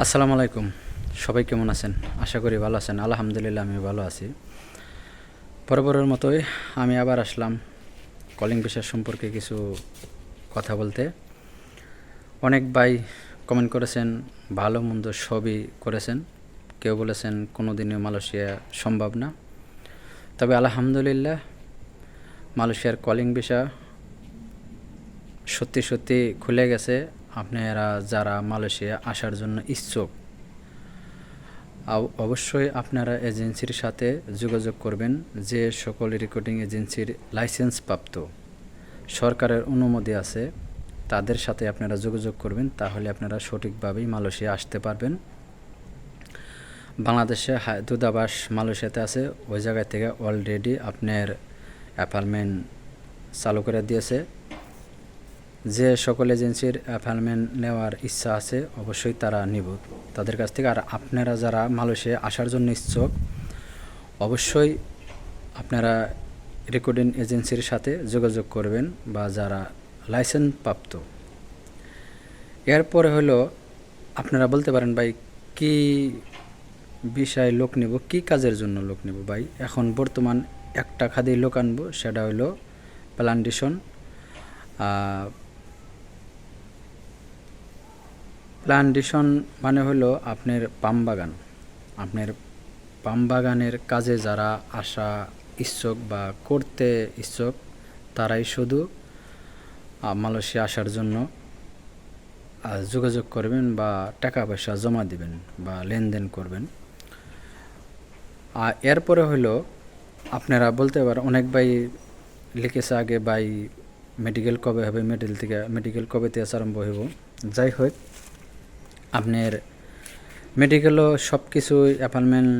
আসসালামু আলাইকুম। সবাই কেমন আছেন? আশা করি ভালো আছেন। আলহামদুলিল্লাহ আমি ভালো আছি। বরাবরের মতোই আমি আবার আসলাম কলিং বিষয় সম্পর্কে কিছু কথা বলতে। অনেক ভাই কমেন্ট করেছেন, ভালো মন্দ সবই করেছেন। কেউ বলেছেন কোনো দিনও মালয়েশিয়া সম্ভব না। তবে আলহামদুলিল্লাহ মালয়েশিয়ার কলিং ভিসা সত্যি সত্যি খুলে গেছে। আপনারা যারা মালয়েশিয়া আসার জন্য ইচ্ছুক অবশ্যই আপনারা এজেন্সির সাথে যোগাযোগ করবেন, যে সকল রেকর্ডিং এজেন্সির লাইসেন্স প্রাপ্ত সরকারের অনুমতি আছে তাদের সাথে আপনারা যোগাযোগ করবেন। তাহলে আপনারা সঠিকভাবেই মালয়েশিয়া আসতে পারবেন। বাংলাদেশে দূতাবাস মালয়েশিয়াতে আছে, ওই জায়গা থেকে অলরেডি আপনার অ্যাপয়েন্টমেন্ট চালু করে দিয়েছে। যে সকল এজেন্সির অ্যাপয়েন্টমেন্ট নেওয়ার ইচ্ছা আছে অবশ্যই তারা নিব তাদের কাছ থেকে। আর আপনারা যারা মালয়েশিয়া আসার জন্য ইচ্ছুক অবশ্যই আপনারা রেকর্ডিং এজেন্সির সাথে যোগাযোগ করবেন, বা যারা লাইসেন্স প্রাপ্ত। এরপরে হলো আপনারা বলতে পারেন ভাই কি বিষয়ে লোক নেব, কি কাজের জন্য লোক নেব? ভাই এখন বর্তমান একটা খাদি লোক আনবো, সেটা হলো প্লান্টেশন। প্লান্টেশন মানে হলো আপনার পাম বাগান। আপনার পাম বাগানের কাজে যারা আসা ইচ্ছুক বা করতে ইচ্ছুক তারাই শুধু মালয়েশিয়া আসার জন্য যোগাযোগ করবেন বা টাকা পয়সা জমা দিবেন বা লেনদেন করবেন। আর এরপরে হলো আপনারা বলতে পারেন, অনেক ভাই লিখেছে আগে ভাই মেডিকেল কবে হবে, মেডিকেল কবে থেকে আরম্ভ হইব। যাই হোক, আপনার মেডিকেলও সব কিছু অ্যাপয়েন্টমেন্ট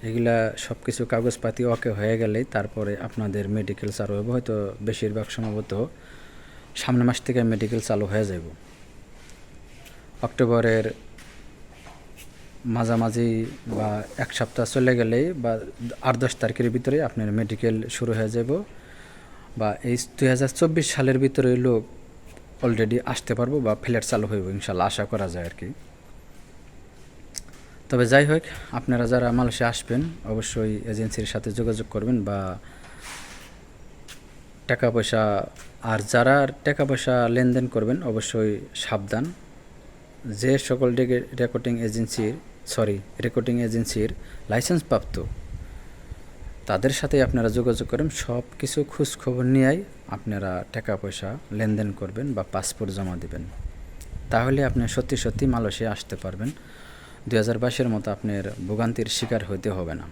এগুলা সব কিছু কাগজপাতি ওকে হয়ে গেলেই তারপরে আপনাদের মেডিকেল চালু হবে। হয়তো বেশিরভাগ সম্ভবত সামনের মাস থেকে মেডিকেল চালু হয়ে যাব। অক্টোবরের মাঝামাঝি বা এক সপ্তাহ চলে গেলেই বা 8-10 তারিখের ভিতরে আপনার মেডিকেল শুরু হয়ে যাব, বা এই 2024 সালের ভিতরে লোক অলরেডি আসতে পারবো বা ফ্ল্যাট চালু হইব ইনশাল্লাহ, আশা করা যায় আর কি। তবে যাই হোক, আপনারা যারা মালয়েশিয়া আসবেন অবশ্যই এজেন্সির সাথে যোগাযোগ করবেন বা টাকা পয়সা, আর যারা টাকা পয়সা লেনদেন করবেন অবশ্যই সাবধান। যে সকল রেকর্ডিং এজেন্সির লাইসেন্স প্রাপ্ত তাদের সাথে আপনারা যোগাযোগ করেন। সব কিছু খোঁজখবর নিয়েই আপনারা টাকা পয়সা লেনদেন করবেন বা পাসপোর্ট জমা দেবেন। তাহলে আপনি সত্যি সত্যি মালয়েশিয়া আসতে পারবেন। 2022-এর মতো আপনার ভোগান্তির শিকার হইতে হবে না।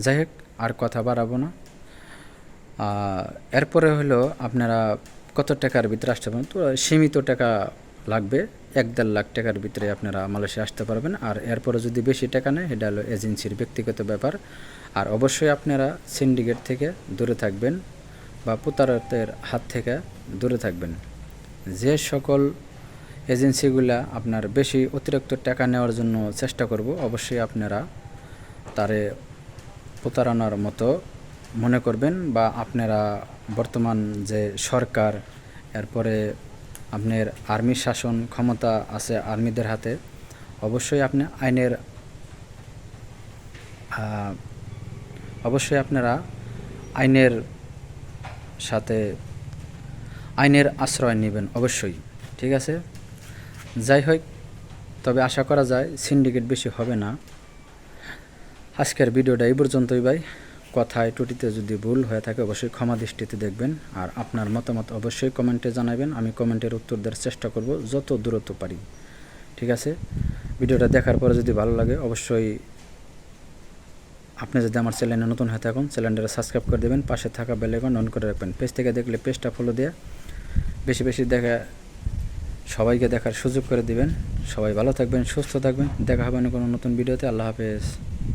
যাই হোক, আর কথা বাড়াবো না। এরপরে হলো আপনারা কত টাকার ভিতরে আসতে পারেন। তো সীমিত টাকা লাগবে, 1-1.5 লাখ টাকার ভিতরে আপনারা মালয়েশিয়া আসতে পারবেন। আর এরপরে যদি বেশি টাকা নেয় এটা হলো এজেন্সির ব্যক্তিগত ব্যাপার। আর অবশ্যই আপনারা সিন্ডিকেট থেকে দূরে থাকবেন বা প্রতারকদের হাত থেকে দূরে থাকবেন। যে সকল এজেন্সিগুলা আপনার বেশি অতিরিক্ত টাকা নেওয়ার জন্য চেষ্টা করব, অবশ্যই আপনারা তারে প্রতারণার মতো মনে করবেন। বা আপনারা বর্তমান যে সরকার, এরপরে আপনার আর্মি শাসন ক্ষমতা আছে আর্মিদের হাতে, অবশ্যই আপনি আপনারা আইনের সাথে আইনের আশ্রয় নেবেন অবশ্যই, ঠিক আছে। যাই হোক, তবে আশা করা যায় সিন্ডিকেট বেশি হবে না। আজকের ভিডিওটা এই পর্যন্তই ভাই। কথায় টুটিতে যদি ভুল হয়ে থাকে অবশ্যই ক্ষমা দৃষ্টিতে দেখবেন। আর আপনার মতামত অবশ্যই কমেন্টে জানাবেন, আমি কমেন্টের উত্তর দেওয়ার চেষ্টা করব যত দূরত্ব পারি, ঠিক আছে। ভিডিওটা দেখার পরে যদি ভালো লাগে অবশ্যই আপনি যদি আমার চ্যানেলে নতুন হয়ে থাকুন চ্যানেলটা সাবস্ক্রাইব করে দেবেন, পাশে থাকা বেল আইকন অন করে রাখবেন। পেজ থেকে দেখলে পেজটা ফলো দিয়ে বেশি বেশি সবাইকে দেখার সুযোগ করে দিবেন। সবাই ভালো থাকবেন, সুস্থ থাকবেন। দেখা হবে না কোনো নতুন ভিডিওতে। আল্লাহ হাফেজ।